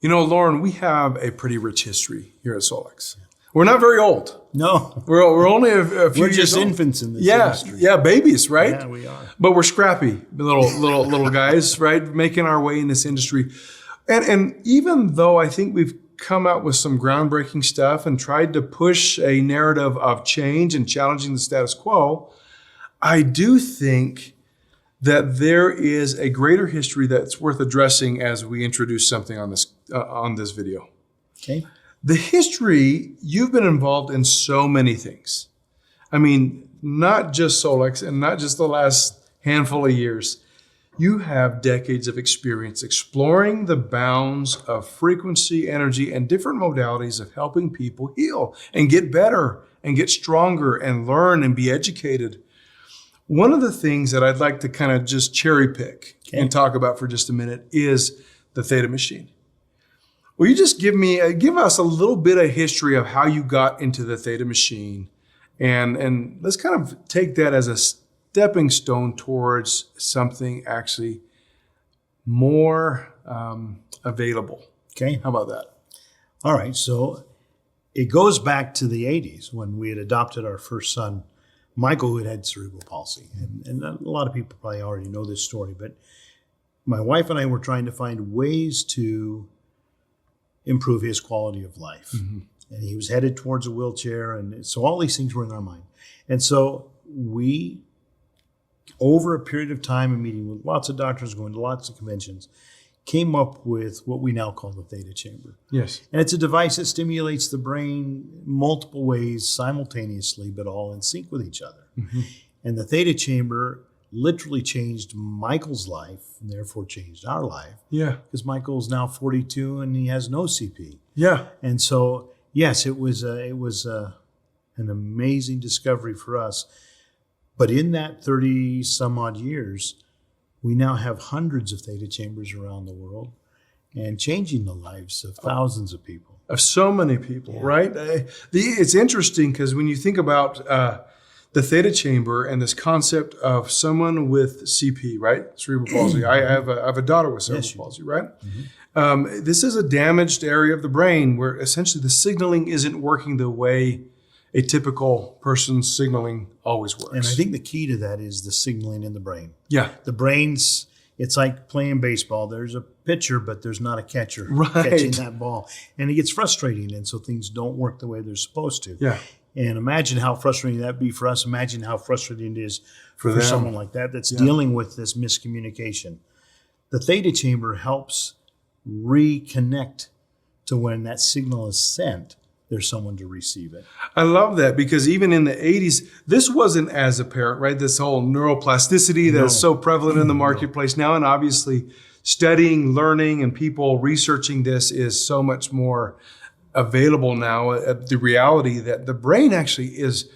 You know, Loran, we have a pretty rich history here at Solex. We're not very old. No. We're only a few We're years just old. infants in this industry. Yeah, babies, right? Yeah, we are. But we're scrappy little guys, right? Making our way in this industry. And even though I think we've come out with some groundbreaking stuff and tried to push a narrative of change and challenging the status quo, I do think that there is a greater history that's worth addressing as we introduce something on this video. Okay. The history, you've been involved in so many things. I mean, not just Solex and not just the last handful of years. You have decades of experience exploring the bounds of frequency, energy, and different modalities of helping people heal and get better and get stronger and learn and be educated. One of the things that I'd like to kind of just cherry pick and talk about for just a minute is the Theta machine. Will you just give us a little bit of history of how you got into the Theta machine, and let's kind of take that as a stepping stone towards something actually more available. Okay. How about that? All right. So it goes back to the 80s when we had adopted our first son, Michael, who had cerebral palsy. And a lot of people probably already know this story, but my wife and I were trying to find ways to improve his quality of life. Mm-hmm. And he was headed towards a wheelchair. And so all these things were in our mind. And so we, over a period of time and meeting with lots of doctors, going to lots of conventions, came up with what we now call the Theta Chamber. Yes. And it's a device that stimulates the brain multiple ways simultaneously, but all in sync with each other. Mm-hmm. And the Theta Chamber literally changed Michael's life and therefore changed our life. Yeah. Because Michael's now 42 and he has no CP. Yeah. And so, yes, it was an amazing discovery for us. But in that 30 some odd years, we now have hundreds of Theta Chambers around the world and changing the lives of thousands of people. Of so many people, right? It's interesting because when you think about the Theta Chamber and this concept of someone with CP, right? Cerebral palsy. I have a daughter with cerebral palsy, right? Mm-hmm. This is a damaged area of the brain where essentially the signaling isn't working the way a typical person's signaling always works. And I think the key to that is the signaling in the brain. Yeah. The brain's, it's like playing baseball. There's a pitcher, but there's not a catcher right. catching that ball. And it gets frustrating, and so things don't work the way they're supposed to. Yeah. And imagine how frustrating that'd be for us. Imagine how frustrating it is for someone like that that's dealing with this miscommunication. The Theta Chamber helps reconnect to when that signal is sent, there's someone to receive it. I love that because even in the 80s, this wasn't as apparent, right? This whole neuroplasticity that is so prevalent in the marketplace now. And obviously studying, learning, and people researching this is so much more available now. The reality that the brain actually is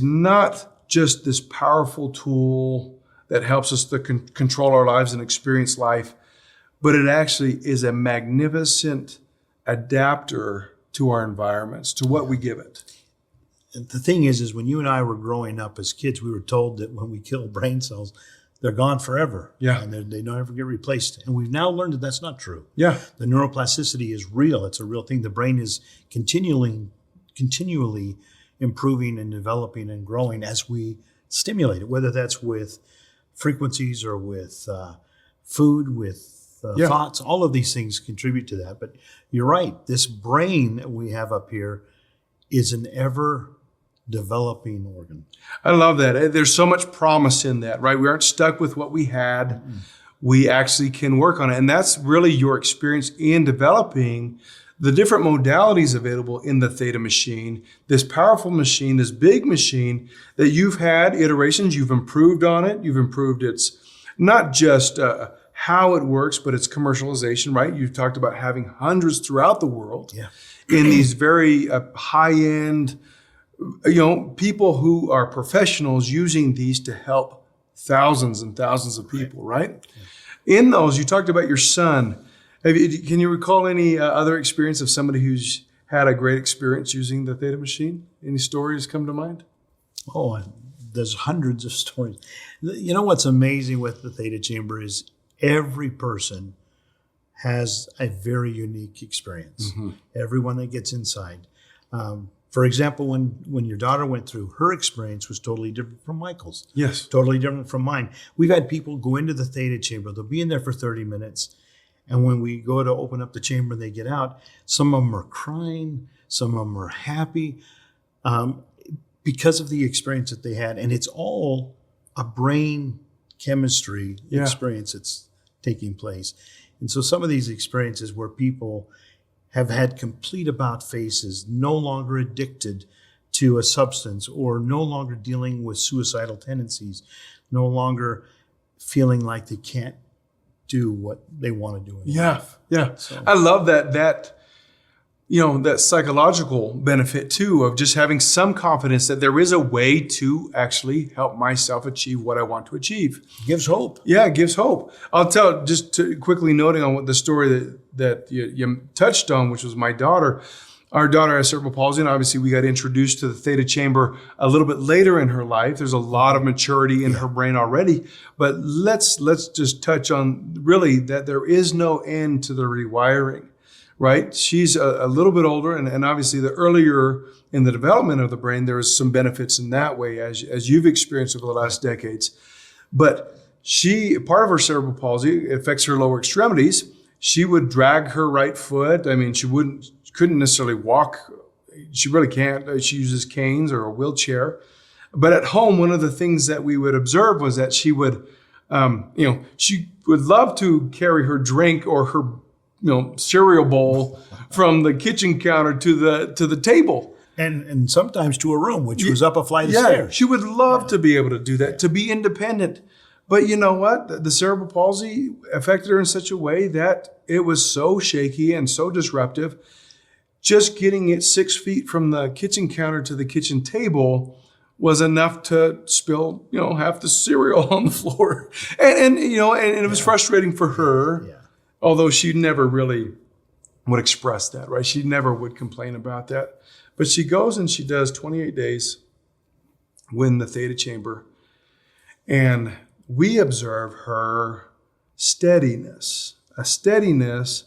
not just this powerful tool that helps us to control our lives and experience life, but it actually is a magnificent adapter to our environments, to what we give it. The thing is when you and I were growing up as kids, we were told that when we kill brain cells, they're gone forever. Yeah. And they don't ever get replaced. And we've now learned that that's not true. Yeah. The neuroplasticity is real. It's a real thing. The brain is continually improving and developing and growing as we stimulate it, whether that's with frequencies or with food, with thoughts. All of these things contribute to that. But you're right. This brain that we have up here is an ever developing organ. I love that. There's so much promise in that, right? We aren't stuck with what we had. Mm-hmm. We actually can work on it. And that's really your experience in developing the different modalities available in the Theta machine, this powerful machine, this big machine that you've had iterations, you've improved on it. You've improved its not just how it works, but its commercialization, right? You've talked about having hundreds throughout the world in these very high-end, people who are professionals using these to help thousands and thousands of people, right? Yeah. In those, you talked about your son. Can you recall any other experience of somebody who's had a great experience using the Theta machine? Any stories come to mind? Oh, there's hundreds of stories. You know what's amazing with the Theta Chamber is every person has a very unique experience. Everyone that gets inside. For example, when your daughter went through, her experience was totally different from Michael's. Yes. Totally different from mine. We've had people go into the Theta Chamber. They'll be in there for 30 minutes. And when we go to open up the chamber and they get out, some of them are crying. Some of them are happy because of the experience that they had. And it's all a brain chemistry experience that's taking place. And so some of these experiences where people have had complete about faces, no longer addicted to a substance or no longer dealing with suicidal tendencies, no longer feeling like they can't do what they want to do in life. Yeah. So. I love that psychological benefit too of just having some confidence that there is a way to actually help myself achieve what I want to achieve. Gives hope. Yeah, it gives hope. I'll tell, just to quickly noting on what the story that you touched on, which was my daughter. Our daughter has cerebral palsy, and obviously we got introduced to the Theta Chamber a little bit later in her life. There's a lot of maturity in her brain already, but let's just touch on really that there is no end to the rewiring, right? She's a little bit older, and obviously the earlier in the development of the brain, there is some benefits in that way, as you've experienced over the last decades. But part of her cerebral palsy affects her lower extremities. She would drag her right foot. I mean, she couldn't necessarily walk. She really can't. She uses canes or a wheelchair. But at home, one of the things that we would observe was that she would, she would love to carry her drink or her, cereal bowl from the kitchen counter to the table. And sometimes to a room, which was up a flight of stairs. She would love to be able to do that, to be independent. But you know what? The cerebral palsy affected her in such a way that it was so shaky and so disruptive. Just getting it 6 feet from the kitchen counter to the kitchen table was enough to spill, half the cereal on the floor. And it was frustrating for her, although she never really would express that, right? She never would complain about that. But she goes and she does 28 days in the Theta Chamber. And we observe her steadiness, a steadiness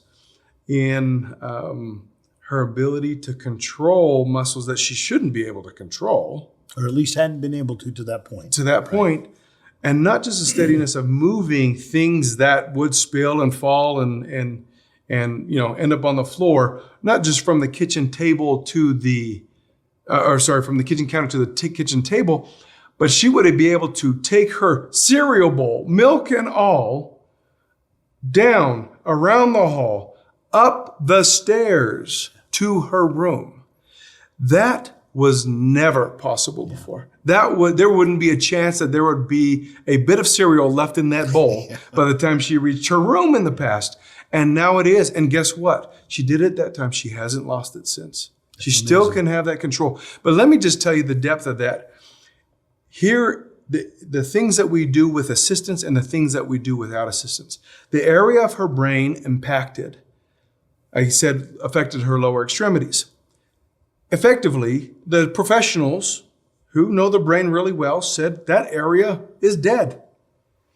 in her ability to control muscles that she shouldn't be able to control. Or at least hadn't been able to that point. To that point. And not just a steadiness of moving things that would spill and fall and end up on the floor, not just from the kitchen table to from the kitchen counter to the kitchen table, but she would be able to take her cereal bowl, milk and all, down around the hall, up the stairs to her room. That was never possible before. There wouldn't be a chance that there would be a bit of cereal left in that bowl by the time she reached her room in the past. And now it is. And guess what? She did it that time. She hasn't lost it since. She still can have that control. But let me just tell you the depth of that. Here, the things that we do with assistance and the things that we do without assistance. The area of her brain impacted, I said, affected her lower extremities. Effectively, the professionals who know the brain really well said that area is dead.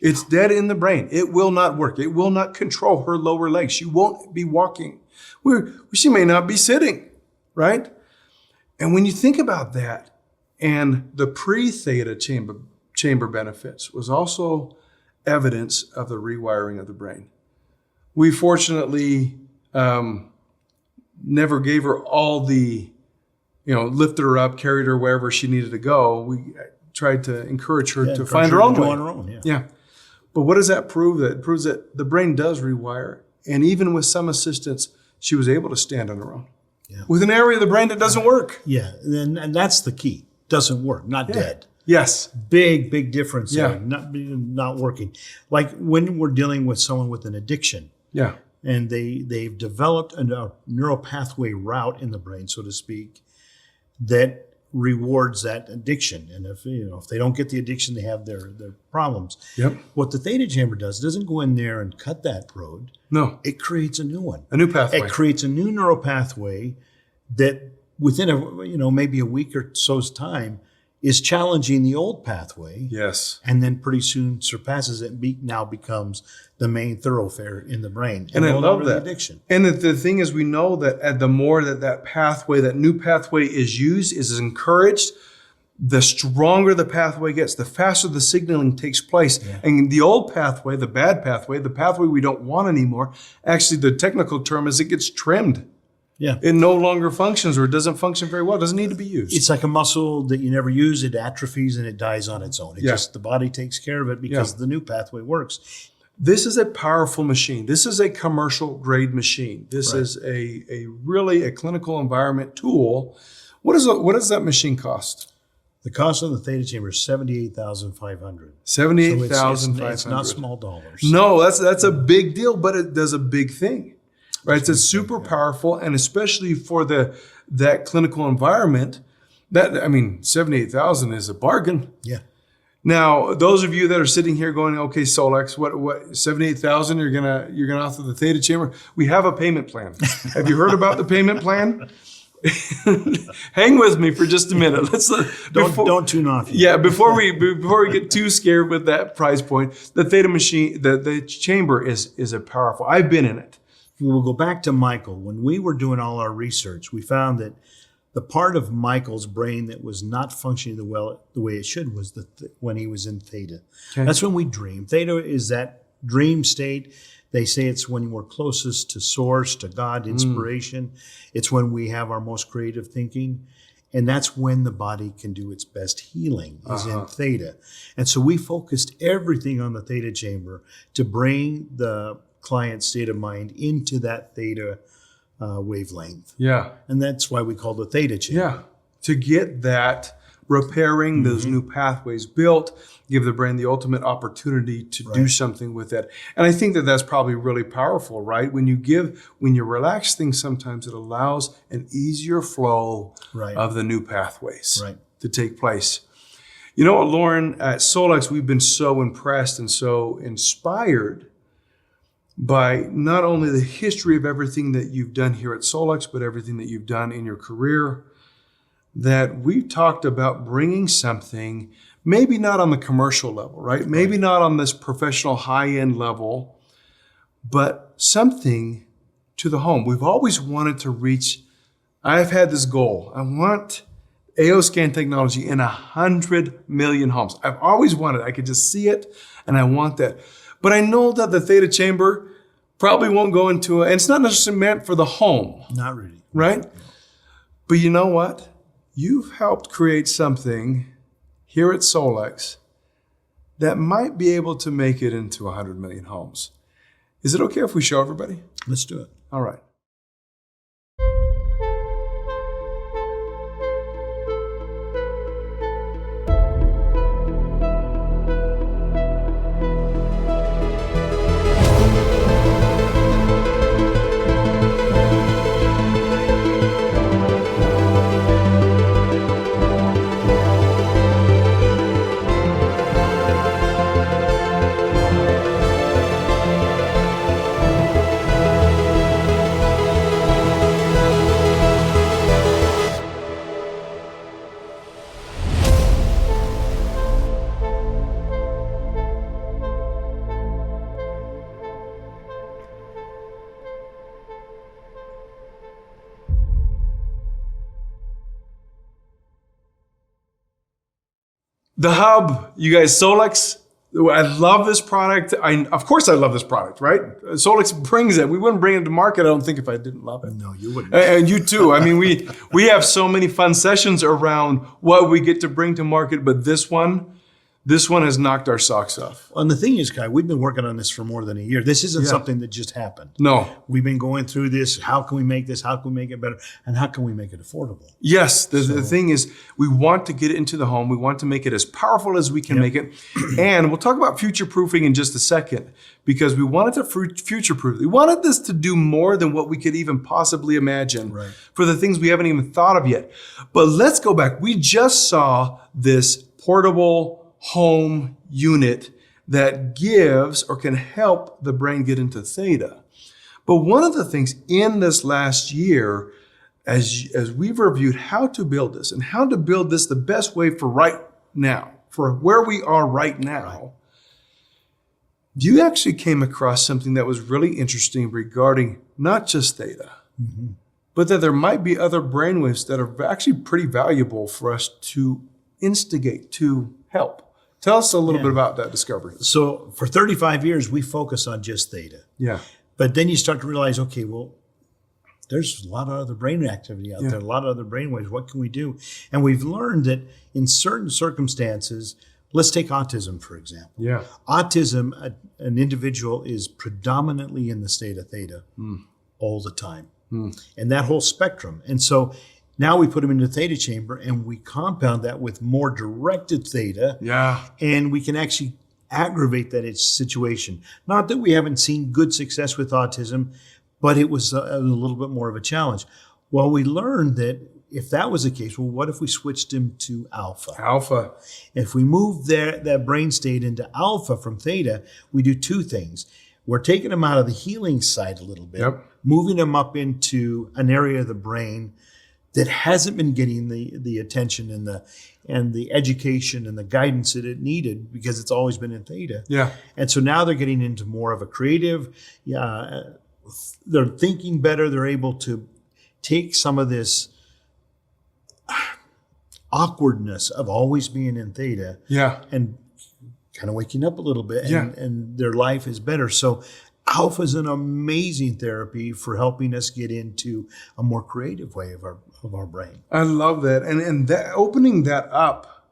It's dead in the brain. It will not work. It will not control her lower legs. She won't be walking. She may not be sitting, right? And when you think about that, and the pre-Theta chamber benefits was also evidence of the rewiring of the brain. We fortunately never gave her all the, lifted her up, carried her wherever she needed to go. We tried to encourage her to find her own way. On her own, yeah. But what does that prove? That proves that the brain does rewire. And even with some assistance, she was able to stand on her own. Yeah. With an area of the brain that doesn't work. Yeah, and that's the key. Doesn't work, not dead. Yes. Big difference there, not working. Like when we're dealing with someone with an addiction. Yeah. And they've developed a neural pathway route in the brain, so to speak, that rewards that addiction. And if they don't get the addiction, they have their problems. Yep. What the Theta Chamber does doesn't go in there and cut that road. No. It creates a new one. A new pathway. It creates a new neural pathway that within maybe a week or so's time, is challenging the old pathway. Yes. And then pretty soon surpasses it and now becomes the main thoroughfare in the brain. And I no love longer that. the addiction. And the thing is, we know that the more that pathway, that new pathway is used, is encouraged, the stronger the pathway gets, the faster the signaling takes place. Yeah. And the old pathway, the bad pathway, the pathway we don't want anymore, actually the technical term is it gets trimmed. Yeah. It no longer functions, or it doesn't function very well. It doesn't need to be used. It's like a muscle that you never use. It atrophies and it dies on its own. It just, the body takes care of it because the new pathway works. This is a powerful machine. This is a commercial grade machine. This is a really a clinical environment tool. What does that machine cost? The cost of the Theta Chamber is $78,500. $78,500. It's not small dollars. No, that's a big deal, but it does a big thing. Right, it's super powerful, and especially for that clinical environment. $78,000 is a bargain. Yeah. Now, those of you that are sitting here going, "Okay, Solex, what $78,000? You're gonna offer the Theta Chamber?" We have a payment plan. Have you heard about the payment plan? Hang with me for just a minute. Don't tune off. Yeah, before we get too scared with that price point, the Theta machine, the chamber is a powerful. I've been in it. We'll go back to Michael. When we were doing all our research, we found that the part of Michael's brain that was not functioning the way it should was when he was in theta. Okay. That's when we dream. Theta is that dream state. They say it's when we're closest to source, to God, inspiration. It's when we have our most creative thinking. And that's when the body can do its best healing, is in theta. And so we focused everything on the Theta Chamber to bring the client's state of mind into that theta wavelength. Yeah. And that's why we call it the Theta Chamber. Yeah. To get that repairing those new pathways built, give the brain the ultimate opportunity to do something with it. And I think that's probably really powerful, right? When you relax things, sometimes it allows an easier flow of the new pathways to take place. You know what, Loran, at Solex, we've been so impressed and so inspired by not only the history of everything that you've done here at Solex, but everything that you've done in your career, that we've talked about bringing something, maybe not on the commercial level, right? Maybe not on this professional high-end level, but something to the home. We've always wanted to reach, I've had this goal. I want AO scan technology in 100 million homes. I've always wanted, I could just see it, and I want that. But I know that the Theta Chamber probably won't go into and it's not necessarily meant for the home. Not really. Right? No. But you know what? You've helped create something here at Solex that might be able to make it into 100 million homes. Is it okay if we show everybody? Let's do it. All right. The hub, you guys, Solex, I love this product. Of course I love this product, right? Solex brings it. We wouldn't bring it to market, I don't think, if I didn't love it. No, you wouldn't. And you too. I mean, we have so many fun sessions around what we get to bring to market, but this one has knocked our socks off. And the thing is, Kai, we've been working on this for more than a year. This isn't something that just happened. No. We've been going through this. How can we make this? How can we make it better? And how can we make it affordable? Yes. The thing is, we want to get it into the home. We want to make it as powerful as we can make it. And we'll talk about future-proofing in just a second, because we wanted to future-proof. We wanted this to do more than what we could even possibly imagine for the things we haven't even thought of yet. But let's go back. We just saw this portable home unit that gives or can help the brain get into theta. But one of the things in this last year as we've reviewed how to build this and how to build this the best way for right now, for where we are right now, you actually came across something that was really interesting regarding not just theta, but that there might be other brainwaves that are actually pretty valuable for us to instigate, to help. Tell us a little bit about that discovery. So for 35 years, we focus on just theta. Yeah. But then you start to realize, okay, well, there's a lot of other brain activity out there, a lot of other brain waves. What can we do? And we've learned that in certain circumstances, let's take autism, for example. Yeah. Autism, an individual is predominantly in the state of theta all the time. And that whole spectrum. And so now we put them into the theta chamber and we compound that with more directed theta. Yeah. And we can actually aggravate that situation. Not that we haven't seen good success with autism, but it was a little bit more of a challenge. Well, we learned that if that was the case, well, what if we switched him to alpha? Alpha. If we move that brain state into alpha from theta, we do two things. We're taking him out of the healing side a little bit, moving him up into an area of the brain that hasn't been getting the attention and the education and the guidance that it needed because it's always been in theta. Yeah. And so now they're getting into more of a creative, they're thinking better. They're able to take some of this awkwardness of always being in theta and kind of waking up a little bit and their life is better. So alpha is an amazing therapy for helping us get into a more creative way of our brain. I love that. And that opening that up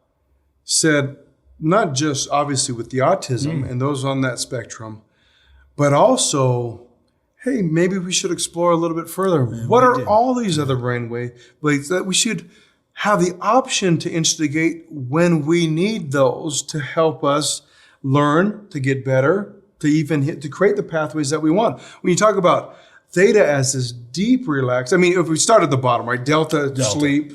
said, not just obviously with the autism and those on that spectrum, but also, hey, maybe we should explore a little bit further. What are all these other brainwaves that we should have the option to instigate when we need those to help us learn, to get better, to create the pathways that we want. When you talk about theta as this deep relax, I mean, if we start at the bottom, right? Delta. Sleep.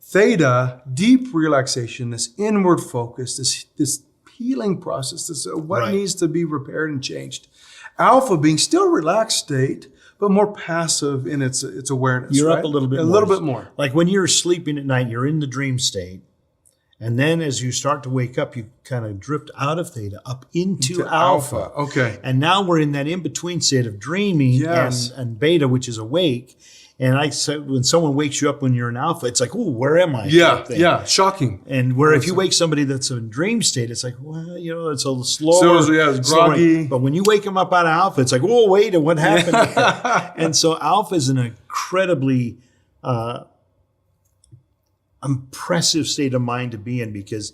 Theta, deep relaxation, this inward focus, this healing process, this what needs to be repaired and changed. Alpha being still relaxed state, but more passive in its awareness. You're up a little bit more. A little bit more. Like when you're sleeping at night, you're in the dream state. And then as you start to wake up, you kind of drift out of theta up into alpha. Okay. And now we're in that in-between state of dreaming and beta, which is awake. And I said, when someone wakes you up when you're in alpha, it's like, oh, where am I? Yeah, shocking. And where if you wake somebody that's in dream state, it's like, well, it's a little slower. So, it's groggy. But when you wake them up out of alpha, it's like, oh, wait, what happened? And so alpha is an incredibly impressive state of mind to be in, because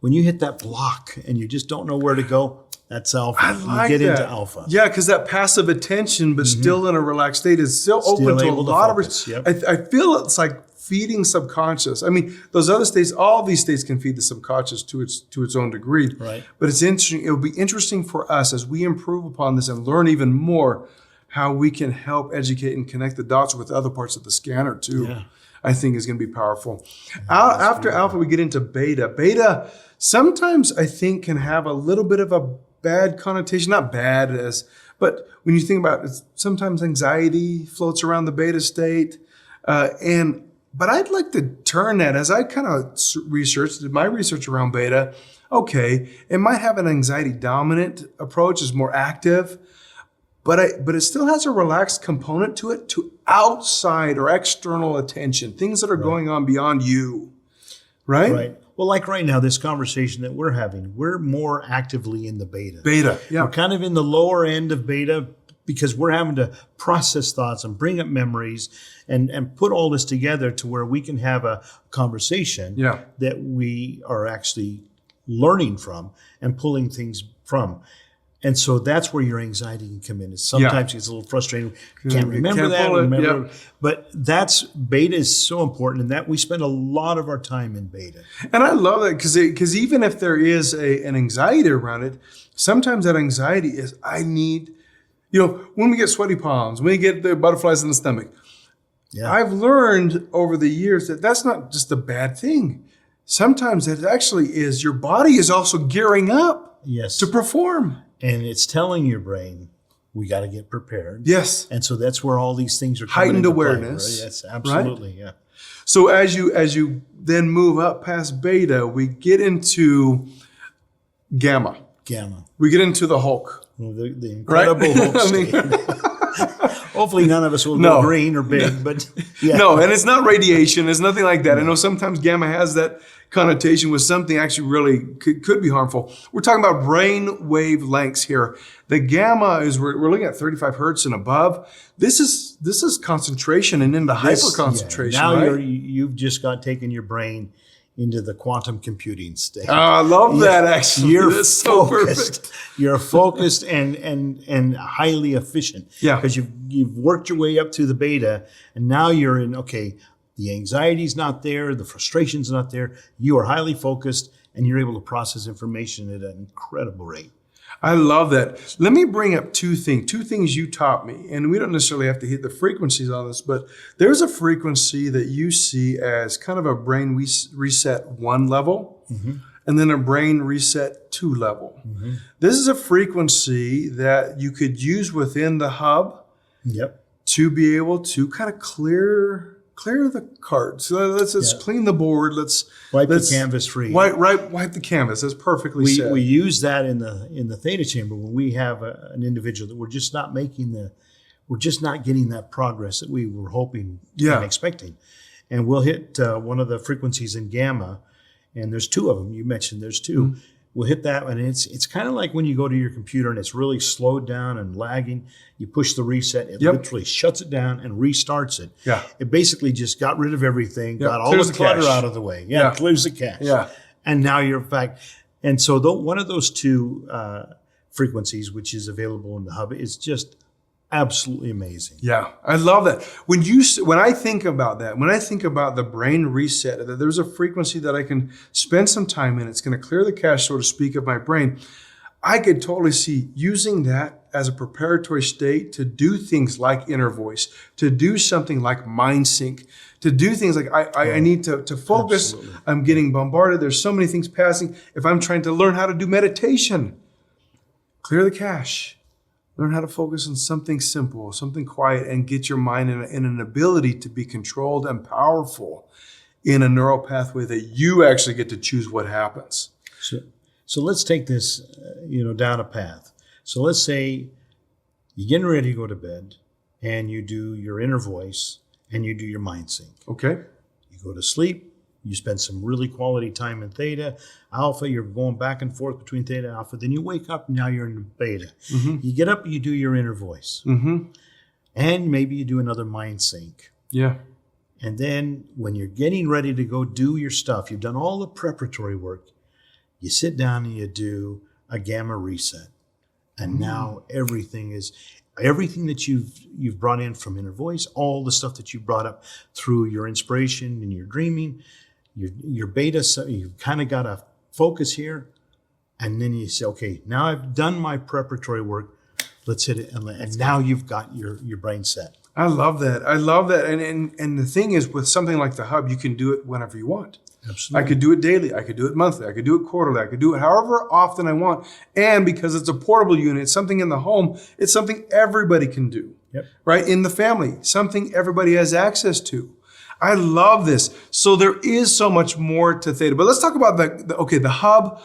when you hit that block and you just don't know where to go, that's alpha. I like you get that. Into alpha. Yeah, because that passive attention, but still in a relaxed state, is still open to a lot of. I feel it's like feeding subconscious. I mean, those other states, all these states can feed the subconscious to its own degree. Right. But it's interesting. It will be interesting for us as we improve upon this and learn even more how we can help educate and connect the dots with other parts of the scanner too. Yeah. I think is going to be powerful. After alpha, we get into beta. Beta sometimes I think can have a little bit of a bad connotation, not bad but when you think about it, sometimes anxiety floats around the beta state. But I'd like to turn that, as I kind of did my research around beta, okay, it might have an anxiety dominant approach, is more active, but it still has a relaxed component to it, to outside or external attention, things that are going on beyond you, right? Right. Well, like right now, this conversation that we're having, we're more actively in the beta. Beta, yeah. We're kind of in the lower end of beta because we're having to process thoughts and bring up memories and put all this together to where we can have a conversation that we are actually learning from and pulling things from. And so that's where your anxiety can come in. Sometimes it's a little frustrating. Can't remember. But beta is so important, and that we spend a lot of our time in beta. And I love that because even if there is an anxiety around it, sometimes that anxiety is, I need, when we get sweaty palms, when we get the butterflies in the stomach, I've learned over the years that that's not just a bad thing. Sometimes it actually is, your body is also gearing up to perform. And it's telling your brain, we got to get prepared. Yes. And so that's where all these things are coming Heightened into play, awareness, right? Yes, absolutely. Yeah. So as you then move up past beta, we get into gamma. Gamma. We get into the Hulk. Well, the incredible Hulk I mean, state. Hopefully none of us will No. go green or big, but yeah. No, and it's not radiation. It's nothing like that. I know sometimes gamma has that connotation with something actually really could be harmful. We're talking about brain wave lengths here. The gamma is we're looking at 35 hertz and above. This is concentration and into hyperconcentration. Yeah. Now right? you've just got taken your brain into the quantum computing state. I love that actually. You're That's so focused. perfect. You're focused and highly efficient. Yeah. Because you've worked your way up to the beta, and now you're in, okay, the anxiety's not there, the frustration's not there. You are highly focused, and you're able to process information at an incredible rate. I love that. Let me bring up two things you taught me, and we don't necessarily have to hit the frequencies on this, but there's a frequency that you see as kind of a brain reset 1 level, and then a brain reset 2 level. This is a frequency that you could use within the hub to be able to kind of clear the cards. So let's clean the board. Let's wipe the canvas free. Wipe the canvas. That's perfectly said. We use that in the Theta Chamber when we have an individual that we're just not getting that progress that we were hoping and expecting, and we'll hit one of the frequencies in gamma, and there's 2 of them. You mentioned there's 2. We'll hit that, and it's kind of like when you go to your computer and it's really slowed down and lagging. You push the reset, it literally shuts it down and restarts it. Yeah. It basically just got rid of everything, got all Clears the the clutter cache. out of the way. Yeah, clears the cache. Yeah. And now you're back. And so one of those 2 frequencies, which is available in the hub, is just absolutely amazing. Yeah, I love that. When I think about that, when I think about the brain reset, that there's a frequency that I can spend some time in, it's going to clear the cache, so to speak, of my brain. I could totally see using that as a preparatory state to do things like inner voice, to do something like mind sync, to do things like I need to focus. Absolutely. I'm getting bombarded. There's so many things passing. If I'm trying to learn how to do meditation, clear the cache. Learn how to focus on something simple, something quiet, and get your mind in an ability to be controlled and powerful in a neural pathway that you actually get to choose what happens. So let's take this, down a path. So let's say you're getting ready to go to bed, and you do your inner voice, and you do your mind sync. Okay. You go to sleep. You spend some really quality time in theta, alpha. You're going back and forth between theta and alpha. Then you wake up, and now you're in beta. You get up, you do your inner voice. And maybe you do another mind sync. Yeah. And then when you're getting ready to go do your stuff, you've done all the preparatory work, you sit down and you do a gamma reset. And now everything that you've brought in from inner voice, all the stuff that you brought up through your inspiration and your dreaming, your beta, so you've kind of got to focus here. And then you say, okay, now I've done my preparatory work. Let's hit it. And now you've got your brain set. I love that. And the thing is, with something like the hub, you can do it whenever you want. Absolutely. I could do it daily. I could do it monthly. I could do it quarterly. I could do it however often I want. And because it's a portable unit, it's something in the home, it's something everybody can do. Right? In the family, something everybody has access to. I love this. So there is so much more to theta. But let's talk about the hub.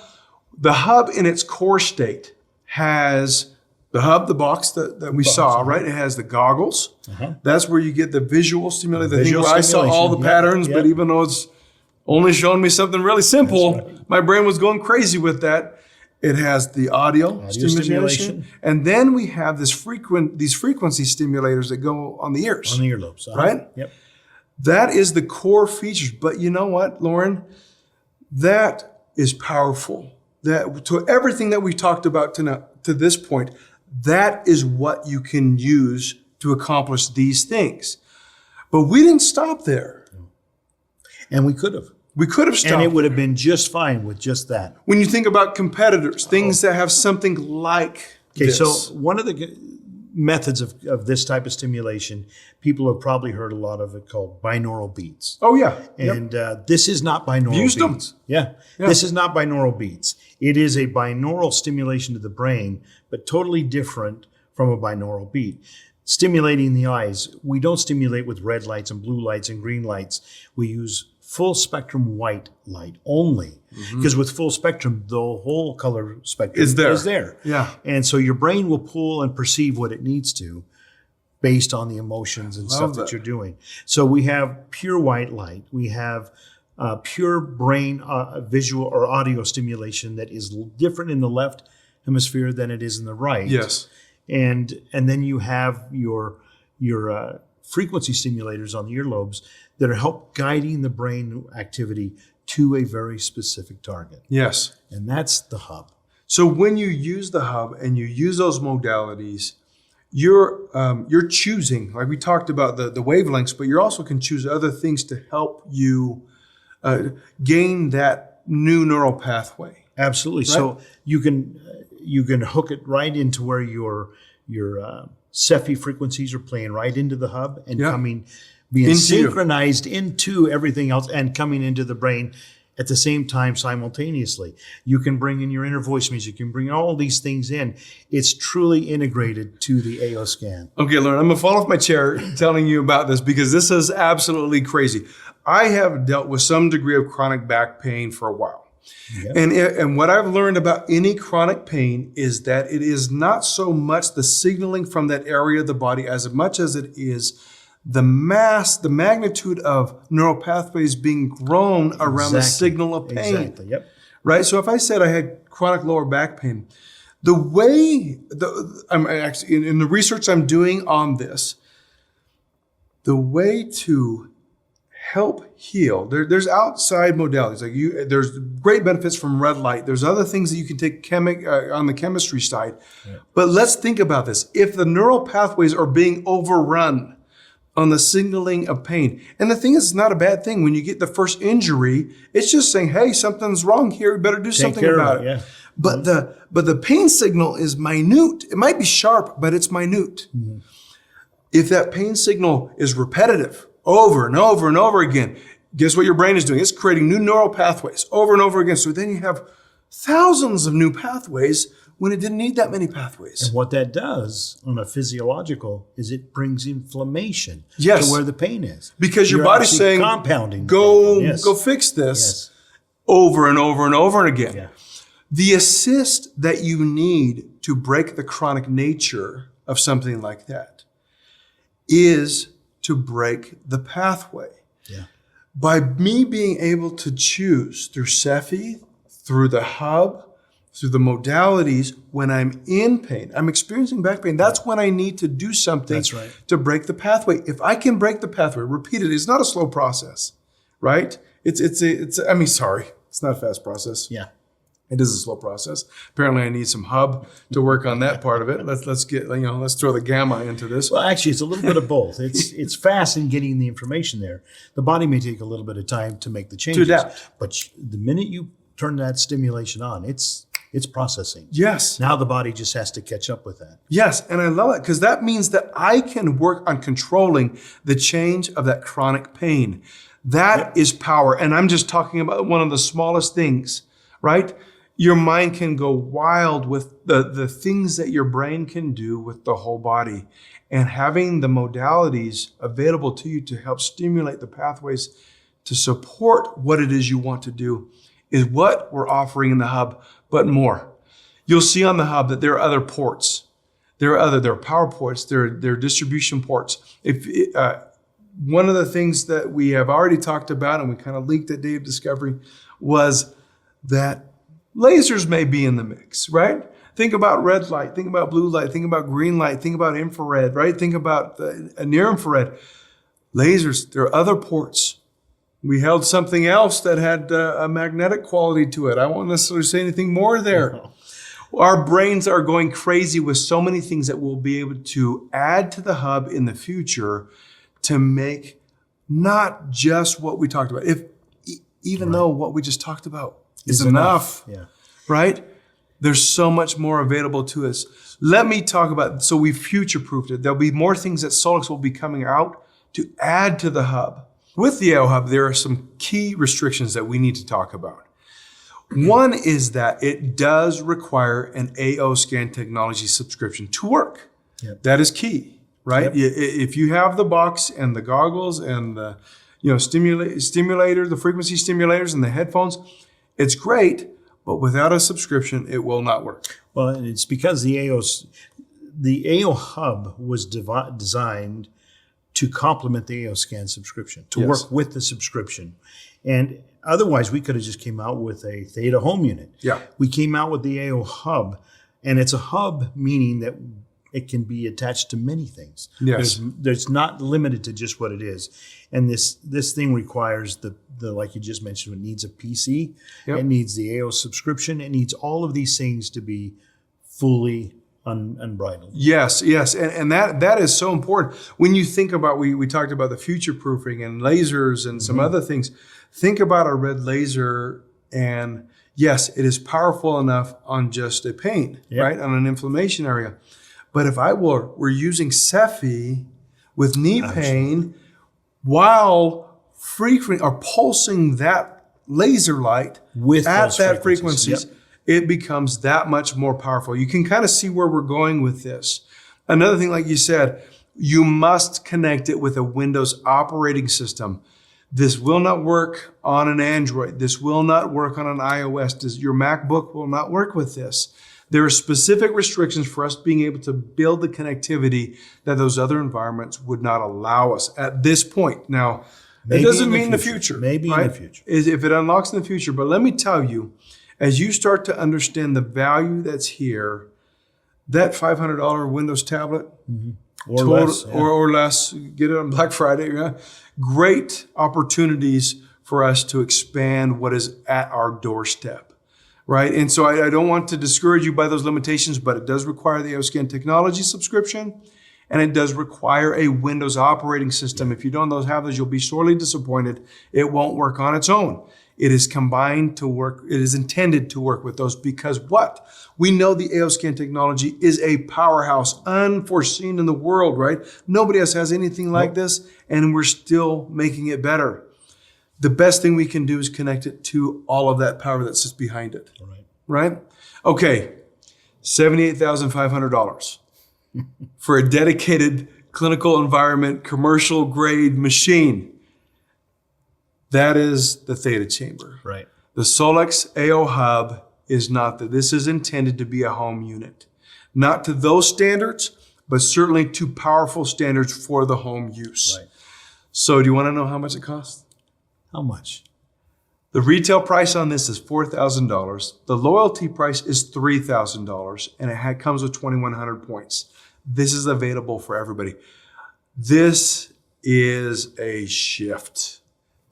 The hub in its core state has the hub, the box that we saw, right? It has the goggles. That's where you get the visual stimulation. The thing where I saw all the patterns, but even though it's only showing me something really simple, my brain was going crazy with that. It has the audio stimulation. And then we have these frequency stimulators that go on the ears. On the earlobes. Right? Yep. That is the core features. But you know what, Loran? That is powerful. That to everything that we talked about to this point, that is what you can use to accomplish these things. But we didn't stop there. And we could have. We could have stopped. And it would have been just fine with just that. When you think about competitors, things that have something like this. So one of the methods of this type of stimulation, people have probably heard a lot of it called binaural beats. Oh, yeah. And this is not binaural Used beats. them. Yeah. This is not binaural beats. It is a binaural stimulation to the brain, but totally different from a binaural beat. Stimulating the eyes, we don't stimulate with red lights and blue lights and green lights. We use full spectrum white light only, because with full spectrum, the whole color spectrum is there. Yeah. And so your brain will pull and perceive what it needs to based on the emotions and stuff that you're doing. So we have pure white light. We have pure brain visual or audio stimulation that is different in the left hemisphere than it is in the right. Yes. And then you have your frequency stimulators on the earlobes that are help guiding the brain activity to a very specific target. Yes. And that's the hub. So when you use the hub and you use those modalities, you're choosing, like we talked about the wavelengths, but you also can choose other things to help you gain that new neural pathway. Absolutely. Right? So you can hook it right into where your Cepheid frequencies are playing right into the hub and being synchronized into everything else and coming into the brain at the same time simultaneously. You can bring in your inner voice music. You can bring all these things in. It's truly integrated to the AO scan. Okay, Loran, I'm going to fall off my chair telling you about this because this is absolutely crazy. I have dealt with some degree of chronic back pain for a while. Yep. And what I've learned about any chronic pain is that it is not so much the signaling from that area of the body as much as it is the magnitude of neural pathways being grown around the signal of pain. Exactly, yep. Right? So if I said I had chronic lower back pain, the way, I'm actually, in the research I'm doing on this, the way to help heal, there's outside modalities. Like there's great benefits from red light. There's other things that you can take on the chemistry side. Yeah. But let's think about this. If the neural pathways are being overrun on the signaling of pain. And the thing is, it's not a bad thing. When you get the first injury, it's just saying, hey, something's wrong here. We better do something about it. Yeah. But the pain signal is minute. It might be sharp, but it's minute. Mm-hmm. If that pain signal is repetitive over and over and over again, guess what your brain is doing? It's creating new neural pathways over and over again. So then you have thousands of new pathways when it didn't need that many pathways. And what that does on a physiological is it brings inflammation to where the pain is. Because your body's saying, compounding. Go fix this over and over and over again. Yeah. The assist that you need to break the chronic nature of something like that is to break the pathway. Yeah. By me being able to choose through Cepheid, through the hub, through the modalities, when I'm in pain, I'm experiencing back pain, that's when I need to do something to break the pathway. If I can break the pathway, repeat it, it's not a slow process, right? It's it's not a fast process. Yeah. It is a slow process. Apparently I need some hub to work on that part of it. Let's throw the gamma into this. Well, actually it's a little bit of both. It's fast in getting the information there. The body may take a little bit of time to make the changes. To adapt. But the minute you turn that stimulation on, it's processing. Yes. Now the body just has to catch up with that. Yes, and I love it because that means that I can work on controlling the change of that chronic pain. That is power. And I'm just talking about one of the smallest things, right? Your mind can go wild with the things that your brain can do with the whole body. And having the modalities available to you to help stimulate the pathways to support what it is you want to do is what we're offering in the hub, but more. You'll see on the hub that there are other ports. There are power ports. There are distribution ports. One of the things that we have already talked about, and we kind of leaked at Day of Discovery, was that lasers may be in the mix, right? Think about red light, think about blue light, think about green light, think about infrared, right? Think about near infrared. Lasers, there are other ports. We held something else that had a magnetic quality to it. I won't necessarily say anything more there. No. Our brains are going crazy with so many things that we'll be able to add to the hub in the future to make not just what we talked about. Even though what we just talked about is enough, right? There's so much more available to us. Let me talk about, so we future-proofed it. There'll be more things that Solex will be coming out to add to the hub. With the AO Hub, there are some key restrictions that we need to talk about. One is that it does require an AO scan technology subscription to work. Yep. That is key, right? Yep. If you have the box and the goggles and the stimulator, the frequency stimulators and the headphones, it's great, but without a subscription, it will not work. Well, and it's because the AO Hub was designed to complement the AO Scan subscription, to Yes. work with the subscription. And otherwise, we could have just came out with a Theta home unit. Yeah. We came out with the AO Hub, and it's a hub meaning that it can be attached to many things. Yes. There's not limited to just what it is. And this thing requires the like you just mentioned, it needs a PC, Yep. it needs the AO subscription, it needs all of these things to be fully unbridled. Yes, and that is so important. When you think about, we talked about the future proofing and lasers and some other things. Think about a red laser, and yes, it is powerful enough on just a pain, Yep. right, on an inflammation area. But if we're using Cephi with knee pain while frequent or pulsing that laser light With at those that frequencies. frequencies, it becomes that much more powerful. You can kind of see where we're going with this. Another thing, like you said, you must connect it with a Windows operating system. This will not work on an Android. This will not work on an iOS. Your MacBook will not work with this. There are specific restrictions for us being able to build the connectivity that those other environments would not allow us at this point. Now, Maybe it doesn't in the mean the future. future. Maybe in the future. If it unlocks in the future. But let me tell you, as you start to understand the value that's here, that $500 Windows tablet, Or less. or less, get it on Black Friday. Yeah? Great opportunities for us to expand what is at our doorstep, right? And so I don't want to discourage you by those limitations, but it does require the AOScan technology subscription, and it does require a Windows operating system. If you don't have those, you'll be sorely disappointed. It won't work on its own. It is combined to work. It is intended to work with those because what? We know the AOScan technology is a powerhouse, unforeseen in the world, right? Nobody else has anything like this, and we're still making it better. The best thing we can do is connect it to all of that power that sits behind it, right? Okay, $78,500 for a dedicated clinical environment, commercial grade machine. That is the Theta Chamber. Right. The Solex AO Hub is not that. This is intended to be a home unit. Not to those standards, but certainly to powerful standards for the home use. Right. So do you want to know how much it costs? How much? The retail price on this is $4,000. The loyalty price is $3,000, and it comes with 2,100 points. This is available for everybody. This is a shift.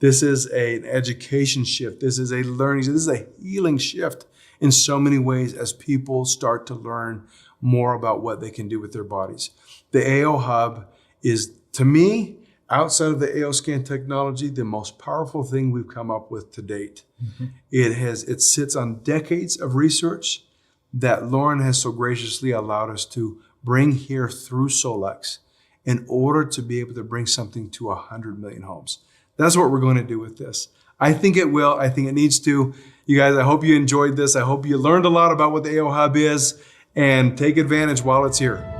This is an education shift. This is a learning. This is a healing shift in so many ways as people start to learn more about what they can do with their bodies. The AO Hub is, to me, outside of the AOScan technology, the most powerful thing we've come up with to date. It sits on decades of research that Loran has so graciously allowed us to bring here through Solex in order to be able to bring something to 100 million homes. That's what we're going to do with this. I think it will. I think it needs to. You guys, I hope you enjoyed this. I hope you learned a lot about what the AO Hub is, and take advantage while it's here.